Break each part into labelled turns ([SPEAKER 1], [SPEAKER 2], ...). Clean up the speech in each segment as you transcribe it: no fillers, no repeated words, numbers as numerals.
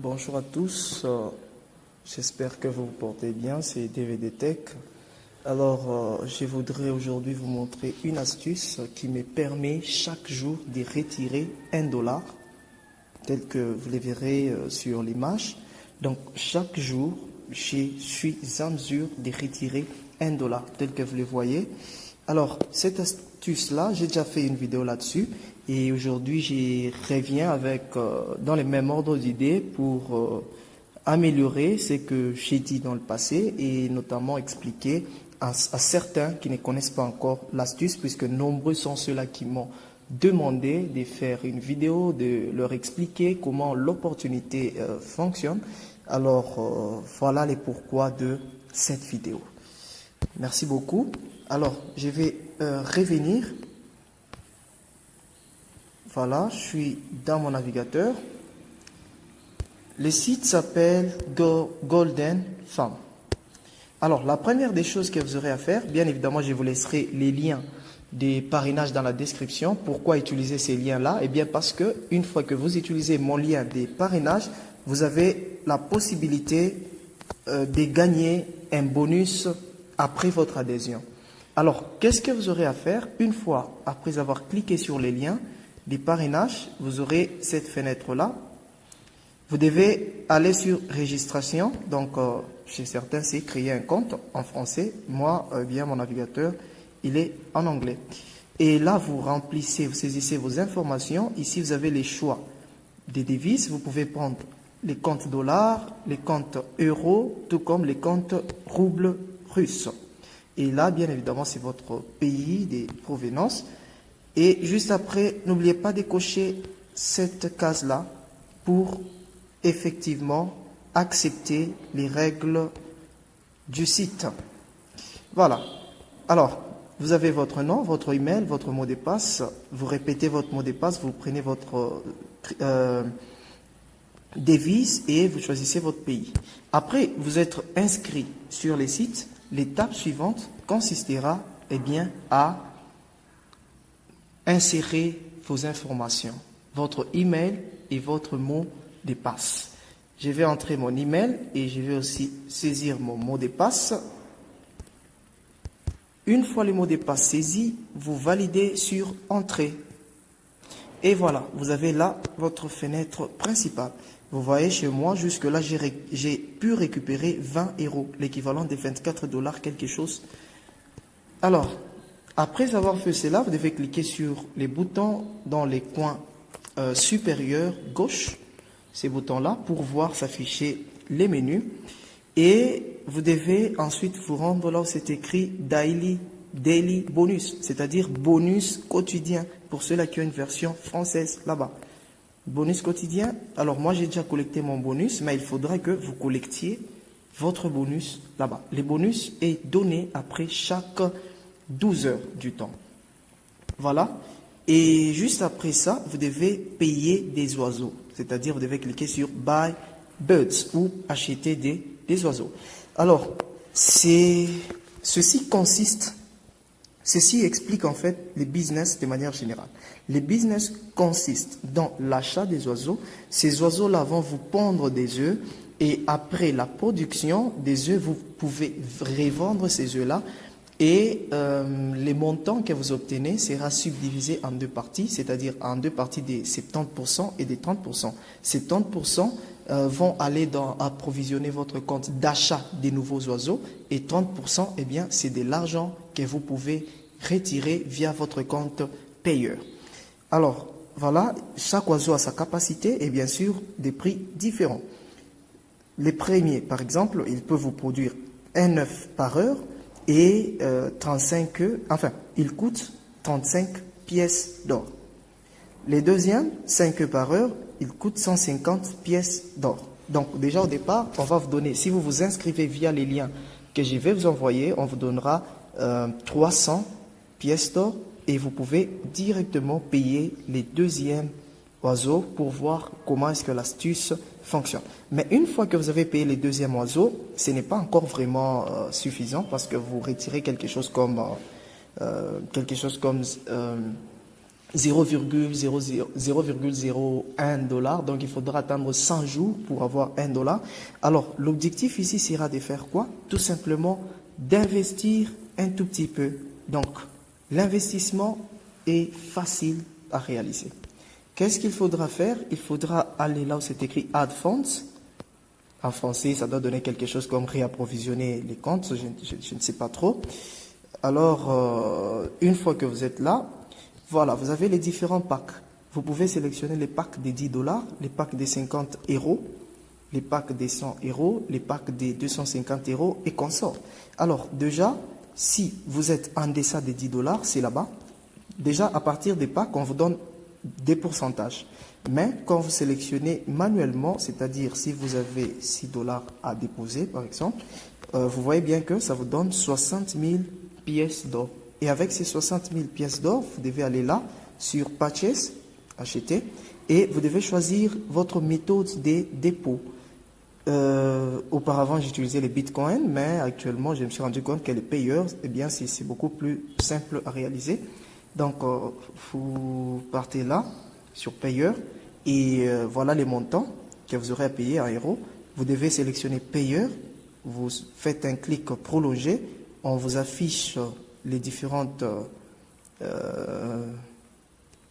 [SPEAKER 1] Bonjour à tous, j'espère que vous vous portez bien, c'est DVD Tech. Alors, je voudrais aujourd'hui vous montrer une astuce qui me permet chaque jour de retirer $1, tel que vous le verrez sur l'image. Donc, chaque jour, je suis en mesure de retirer $1, tel que vous le voyez. Alors, cette astuce-là, j'ai déjà fait une vidéo là-dessus. Et aujourd'hui, j'y reviens avec, dans les mêmes ordres d'idées pour améliorer ce que j'ai dit dans le passé et notamment expliquer à certains qui ne connaissent pas encore l'astuce, puisque nombreux sont ceux-là qui m'ont demandé de faire une vidéo, de leur expliquer comment l'opportunité fonctionne. Alors, voilà les pourquoi de cette vidéo. Merci beaucoup. Alors, je vais revenir. Voilà, je suis dans mon navigateur. Le site s'appelle Golden Farm. Alors, la première des choses que vous aurez à faire, bien évidemment, je vous laisserai les liens des parrainages dans la description. Pourquoi utiliser ces liens-là? Eh bien, parce que une fois que vous utilisez mon lien des parrainages, vous avez la possibilité de gagner un bonus après votre adhésion. Alors, qu'est-ce que vous aurez à faire? Une fois après avoir cliqué sur les liens des parrainages, vous aurez cette fenêtre-là. Vous devez aller sur registration. Donc, chez certains, c'est créer un compte en français. Moi, bien mon navigateur, il est en anglais. Et là, vous remplissez, vous saisissez vos informations. Ici, vous avez les choix des devises. Vous pouvez prendre les comptes dollars, les comptes euros, tout comme les comptes roubles russes. Et là, bien évidemment, c'est votre pays de provenance. Et juste après, n'oubliez pas de cocher cette case-là pour effectivement accepter les règles du site. Voilà. Alors, vous avez votre nom, votre email, votre mot de passe. Vous répétez votre mot de passe, vous prenez votre devise et vous choisissez votre pays. Après, vous êtes inscrit sur les sites. L'étape suivante consistera à insérer vos informations, votre email et votre mot de passe. Je vais entrer mon email et je vais aussi saisir mon mot de passe. Une fois le mot de passe saisi, vous validez sur Entrée. Et voilà, vous avez là votre fenêtre principale. Vous voyez, chez moi, jusque-là, j'ai pu récupérer 20 €, l'équivalent de $24 quelque chose. Alors, après avoir fait cela, vous devez cliquer sur les boutons dans les coins supérieurs gauche, ces boutons-là, pour voir s'afficher les menus. Et vous devez ensuite vous rendre là où c'est écrit Daily Bonus, c'est-à-dire bonus quotidien, pour ceux-là qui ont une version française là-bas. Bonus quotidien, alors moi j'ai déjà collecté mon bonus, mais il faudra que vous collectiez votre bonus là-bas. Le bonus est donné après chaque 12 heures du temps. Voilà. Et juste après ça, vous devez payer des oiseaux. C'est-à-dire, vous devez cliquer sur Buy Birds ou acheter des oiseaux. Alors, ceci explique en fait les business de manière générale. Les business consistent dans l'achat des oiseaux. Ces oiseaux-là vont vous pondre des œufs. Et après la production des œufs, vous pouvez revendre ces œufs-là. Et les montants que vous obtenez sera subdivisé en deux parties, c'est-à-dire en deux parties des 70% et des 30%. Ces 30% vont aller approvisionner votre compte d'achat des nouveaux oiseaux et 30%, eh bien, c'est de l'argent que vous pouvez retirer via votre compte payeur. Alors, voilà, chaque oiseau a sa capacité et bien sûr des prix différents. Les premiers, par exemple, ils peuvent vous produire un œuf par heure et 35 œufs, enfin, il coûte 35 pièces d'or. Les deuxièmes, 5 œufs par heure, il coûte 150 pièces d'or. Donc, déjà au départ, on va vous donner, si vous vous inscrivez via les liens que je vais vous envoyer, on vous donnera 300 pièces d'or et vous pouvez directement payer les deuxièmes oiseaux pour voir comment est-ce que l'astuce fonctionne. Mais une fois que vous avez payé les deuxièmes oiseaux, ce n'est pas encore vraiment suffisant parce que vous retirez quelque chose comme 0,01 dollar. Donc, il faudra attendre 100 jours pour avoir 1 dollar. Alors, l'objectif ici sera de faire quoi? Tout simplement d'investir un tout petit peu. Donc, l'investissement est facile à réaliser. Qu'est-ce qu'il faudra faire? Il faudra aller là où c'est écrit Add Funds. En français, ça doit donner quelque chose comme réapprovisionner les comptes. Je ne sais pas trop. Alors, une fois que vous êtes là, voilà, vous avez les différents packs. Vous pouvez sélectionner les packs des 10 dollars, les packs des 50 euros, les packs des 100 euros, les packs des 250 euros et consorts. Alors, déjà, si vous êtes en deçà des 10 dollars, c'est là-bas. Déjà, à partir des packs, on vous donne des pourcentages. Mais quand vous sélectionnez manuellement, c'est-à-dire si vous avez 6 dollars à déposer, par exemple, vous voyez bien que ça vous donne 60 000 pièces d'or. Et avec ces 60 000 pièces d'or, vous devez aller là, sur Purchase, acheter, et vous devez choisir votre méthode de dépôt. Auparavant, j'utilisais les bitcoins, mais actuellement, je me suis rendu compte que les payeurs, eh bien, c'est beaucoup plus simple à réaliser. Donc, vous partez là, sur payeur, et voilà les montants que vous aurez à payer en euros. Vous devez sélectionner payeur, vous faites un clic prolongé, on vous affiche les différentes,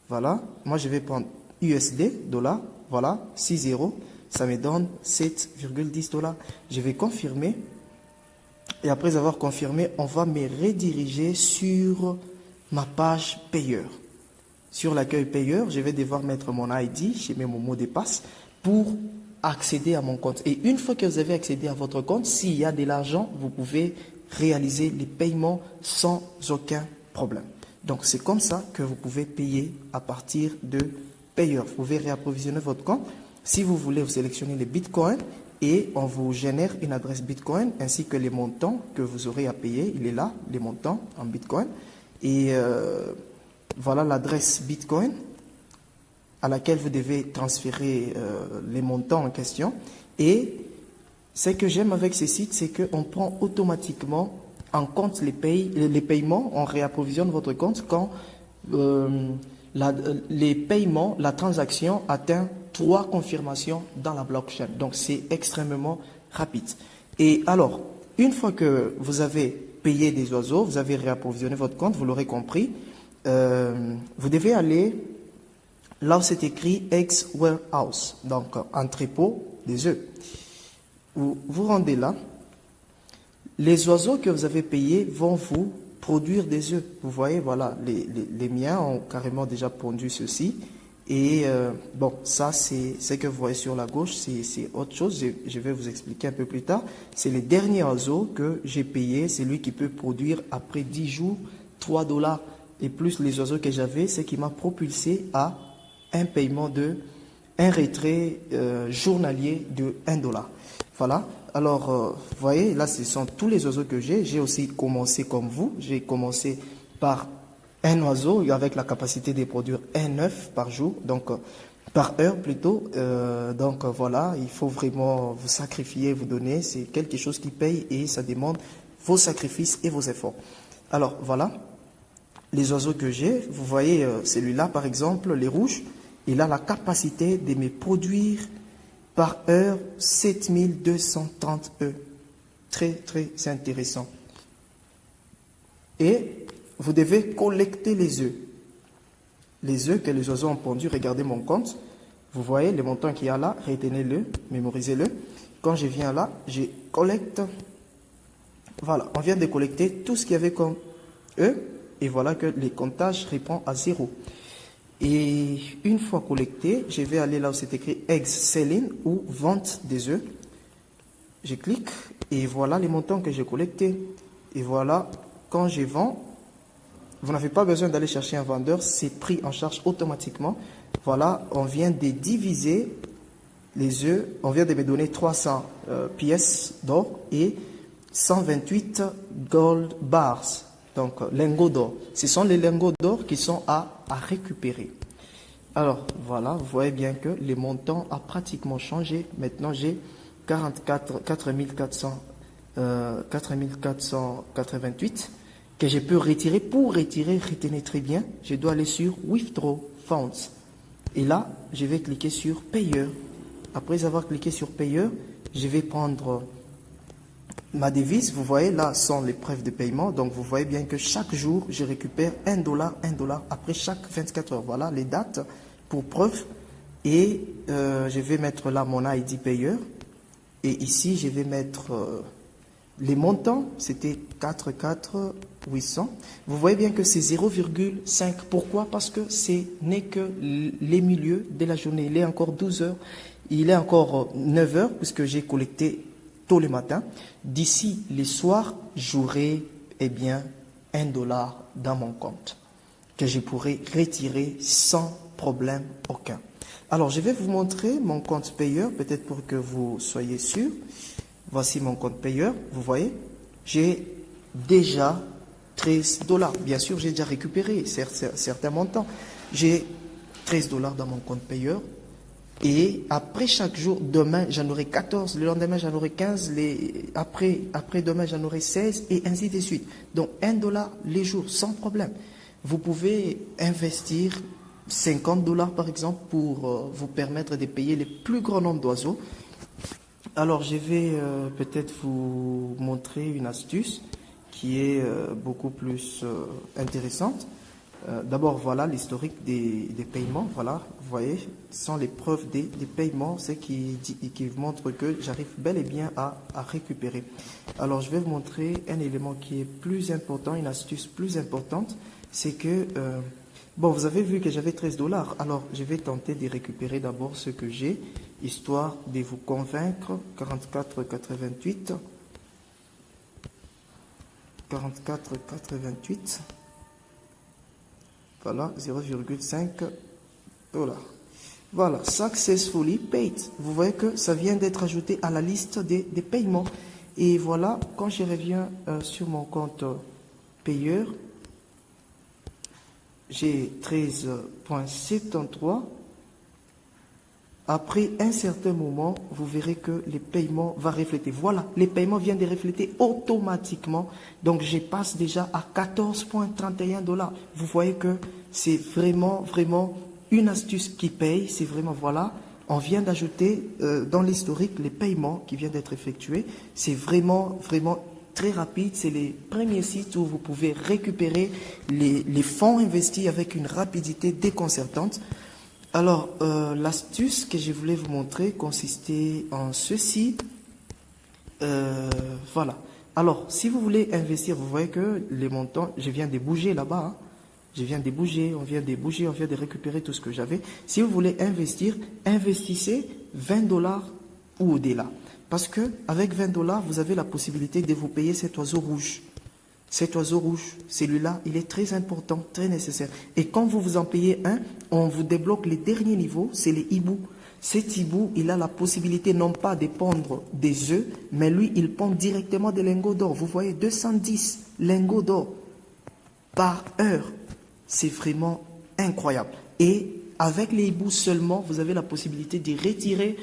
[SPEAKER 1] voilà, moi je vais prendre USD, dollars, voilà, 6 euros, ça me donne 7,10 dollars. Je vais confirmer, et après avoir confirmé, on va me rediriger sur ma page payeur. Sur l'accueil payeur, je vais devoir mettre mon ID, je mets mon mot de passe pour accéder à mon compte. Et une fois que vous avez accédé à votre compte, s'il y a de l'argent, vous pouvez réaliser les paiements sans aucun problème. Donc, c'est comme ça que vous pouvez payer à partir de payeur. Vous pouvez réapprovisionner votre compte. Si vous voulez, vous sélectionnez les bitcoins et on vous génère une adresse bitcoin ainsi que les montants que vous aurez à payer. Il est là, les montants en bitcoin. Et voilà l'adresse bitcoin à laquelle vous devez transférer les montants en question. Et ce que j'aime avec ces sites, c'est qu'on prend automatiquement en compte les paiements, on réapprovisionne votre compte quand les paiements, la transaction atteint 3 confirmations dans la blockchain. Donc, c'est extrêmement rapide. Et alors, une fois que vous avez payé des oiseaux, vous avez réapprovisionné votre compte, vous l'aurez compris, vous devez aller là où c'est écrit Eggs Warehouse, donc entrepôt des œufs. Vous vous rendez là, les oiseaux que vous avez payés vont vous produire des œufs. Vous voyez, voilà, les miens ont carrément déjà pondu ceci. Et bon, ça c'est ce que vous voyez sur la gauche, c'est autre chose, je vais vous expliquer un peu plus tard. C'est le dernier oiseau que j'ai payé, c'est lui qui peut produire après 10 jours 3 dollars. Et plus les oiseaux que j'avais, c'est qui m'a propulsé à un paiement un retrait journalier de 1 dollar. Voilà, alors vous voyez, là ce sont tous les oiseaux que j'ai. J'ai aussi commencé comme vous, j'ai commencé par un oiseau avec la capacité de produire un œuf par jour, donc par heure plutôt. Donc voilà, il faut vraiment vous sacrifier, vous donner, c'est quelque chose qui paye et ça demande vos sacrifices et vos efforts. Alors voilà, les oiseaux que j'ai, vous voyez celui-là par exemple, les rouges, il a la capacité de me produire par heure 7230 œufs. Très très intéressant. Et vous devez collecter les œufs. Les œufs que les oiseaux ont pondus, regardez mon compte. Vous voyez les montants qu'il y a là, retenez-le, mémorisez-le. Quand je viens là, je collecte. Voilà, on vient de collecter tout ce qu'il y avait comme œufs. Et voilà que le comptage répond à 0. Et une fois collecté, je vais aller là où c'est écrit Eggs Selling ou vente des œufs. Je clique et voilà les montants que j'ai collectés. Et voilà, quand je vends, vous n'avez pas besoin d'aller chercher un vendeur, c'est pris en charge automatiquement. Voilà, on vient de diviser les œufs, on vient de me donner 300 pièces d'or et 128 gold bars, donc lingots d'or. Ce sont les lingots d'or qui sont à récupérer. Alors voilà, vous voyez bien que les montants ont pratiquement changé. Maintenant j'ai 4488 que je peux retirer. Pour retirer, retenez très bien, je dois aller sur Withdraw Funds. Et là, je vais cliquer sur Payeur. Après avoir cliqué sur Payeur, je vais prendre ma devise. Vous voyez, là sont les preuves de paiement. Donc, vous voyez bien que chaque jour, je récupère $1, $1 après chaque 24 heures. Voilà les dates pour preuve. Et je vais mettre là mon ID payeur. Et ici, je vais mettre les montants. C'était 800. Vous voyez bien que c'est 0,5. Pourquoi? Parce que ce n'est que les milieux de la journée. Il est encore 12 heures. Il est encore 9 heures puisque j'ai collecté tôt le matin. D'ici les soirs, j'aurai bien $1 dans mon compte que je pourrai retirer sans problème aucun. Alors, je vais vous montrer mon compte payeur, peut-être pour que vous soyez sûr. Voici mon compte payeur. Vous voyez, j'ai déjà $13. Bien sûr, j'ai déjà récupéré certains montants. J'ai $13 dans mon compte payeur. Et après chaque jour, demain, j'en aurai 14, le lendemain, j'en aurai 15, après demain, j'en aurai 16, et ainsi de suite. Donc, $1 les jours, sans problème. Vous pouvez investir $50 par exemple pour vous permettre de payer le plus grand nombre d'oiseaux. Alors, je vais peut-être vous montrer une astuce qui est beaucoup plus intéressante. D'abord, voilà l'historique des paiements. Voilà, vous voyez, ce sont les preuves des paiements, ce qui montre que j'arrive bel et bien à récupérer. Alors, je vais vous montrer un élément qui est plus important, une astuce plus importante. C'est que, bon, vous avez vu que j'avais $13. Alors, je vais tenter de récupérer d'abord ce que j'ai, histoire de vous convaincre. 44,88. 44,88. Voilà, 0,5 $. Voilà, successfully paid. Vous voyez que ça vient d'être ajouté à la liste des paiements. Et voilà, quand je reviens sur mon compte payeur, j'ai 13,73. Après un certain moment, vous verrez que les paiements vont refléter. Voilà, les paiements viennent de refléter automatiquement. Donc, je passe déjà à $14,31. Vous voyez que c'est vraiment, vraiment une astuce qui paye. C'est vraiment, voilà, on vient d'ajouter dans l'historique les paiements qui viennent d'être effectués. C'est vraiment, vraiment très rapide. C'est les premiers sites où vous pouvez récupérer les fonds investis avec une rapidité déconcertante. Alors, l'astuce que je voulais vous montrer consistait en ceci. Voilà. Alors, si vous voulez investir, vous voyez que les montants, je viens de bouger là-bas. Hein. Je viens de bouger, on vient de bouger, on vient de récupérer tout ce que j'avais. Si vous voulez investir, investissez $20 ou au-delà. Parce que avec $20, vous avez la possibilité de vous payer cet oiseau rouge. Cet oiseau rouge, celui-là, il est très important, très nécessaire. Et quand vous vous en payez un, on vous débloque les derniers niveaux, c'est les hiboux. Cet hibou, il a la possibilité non pas de pondre des œufs, mais lui, il pond directement des lingots d'or. Vous voyez, 210 lingots d'or par heure. C'est vraiment incroyable. Et avec les hiboux seulement, vous avez la possibilité de retirer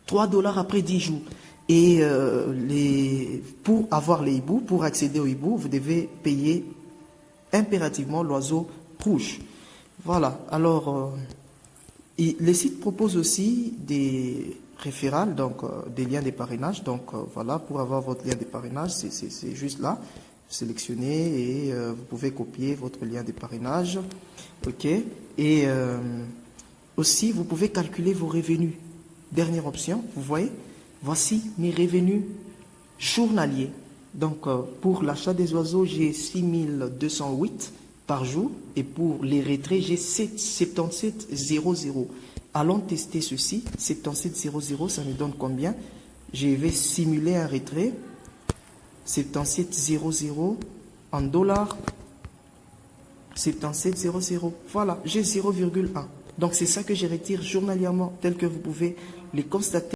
[SPEAKER 1] $3 après 10 jours. Et pour avoir les hiboux, pour accéder aux hiboux, vous devez payer impérativement l'oiseau rouge. Voilà. Alors, les sites proposent aussi des référals, donc des liens de parrainage. Donc, voilà, pour avoir votre lien de parrainage, c'est juste là. Sélectionnez et vous pouvez copier votre lien de parrainage. OK. Et aussi, vous pouvez calculer vos revenus. Dernière option, vous voyez. Voici mes revenus journaliers. Donc, pour l'achat des oiseaux, j'ai 6208 par jour. Et pour les retraits, j'ai 7700. Allons tester ceci. 7700, ça me donne combien? Je vais simuler un retrait. 7700 en dollars. 7700. Voilà, j'ai 0,1. Donc, c'est ça que je retire journalièrement, tel que vous pouvez les constater.